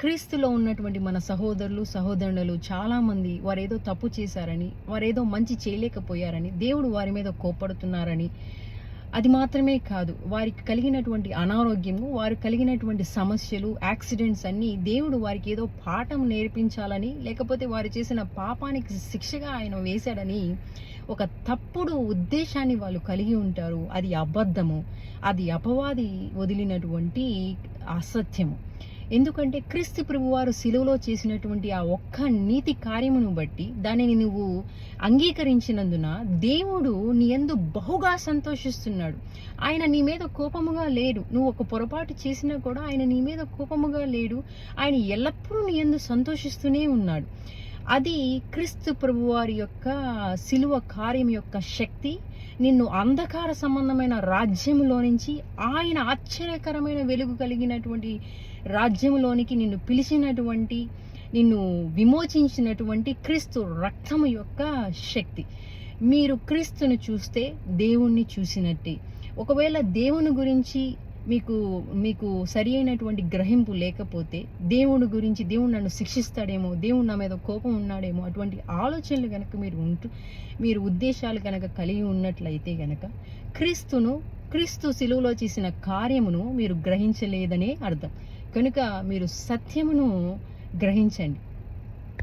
క్రీస్తులో ఉన్నటువంటి మన సహోదరులు సహోదరులు చాలామంది వారేదో తప్పు చేశారని, వారేదో మంచి చేయలేకపోయారని, దేవుడు వారి మీద కోపడుతున్నారని, అది మాత్రమే కాదు, వారికి కలిగినటువంటి అనారోగ్యము, వారు కలిగినటువంటి సమస్యలు, యాక్సిడెంట్స్ అన్నీ దేవుడు వారికి ఏదో పాఠం నేర్పించాలని, లేకపోతే వారు చేసిన పాపానికి శిక్షగా ఆయన వేశాడని ఒక తప్పుడు ఉద్దేశాన్ని వాళ్ళు కలిగి ఉంటారు. అది అబద్ధము, అది అపవాది వదిలినటువంటి అసత్యము. ఎందుకంటే క్రీస్తు ప్రభువారు శిలువలో చేసినటువంటి ఆ ఒక్క నీతి కార్యమును బట్టి దానిని నువ్వు అంగీకరించినందున దేవుడు నీ యందు బహుగా సంతోషిస్తున్నాడు. ఆయన నీ మీద కోపముగా లేడు. నువ్వు ఒక పొరపాటు చేసినా కూడా ఆయన నీ మీద కోపముగా లేడు. ఆయన ఎల్లప్పుడూ నీ యందు సంతోషిస్తూనే ఉన్నాడు. అది క్రీస్తు ప్రభువారి యొక్క శిలువ కార్యం యొక్క శక్తి. నిన్ను అంధకార సంబంధమైన రాజ్యములో నుంచి ఆయన ఆశ్చర్యకరమైన వెలుగు కలిగినటువంటి రాజ్యములోనికి నిన్ను పిలిచినటువంటి, నిన్ను విమోచించినటువంటి క్రీస్తు రక్తము యొక్క శక్తి. మీరు క్రీస్తును చూస్తే దేవుణ్ణి చూసినట్టే. ఒకవేళ దేవుని గురించి మీకు సరి అయినటువంటి గ్రహింపు లేకపోతే, దేవుడి గురించి దేవుడు నన్ను శిక్షిస్తాడేమో, దేవుడు నా మీద కోపం ఉన్నాడేమో, అటువంటి ఆలోచనలు కనుక మీరు ఉద్దేశాలు కనుక కలిగి ఉన్నట్లయితే గనక క్రీస్తు శిలువలో చేసిన కార్యమును మీరు గ్రహించలేదనే అర్థం. కనుక మీరు సత్యమును గ్రహించండి.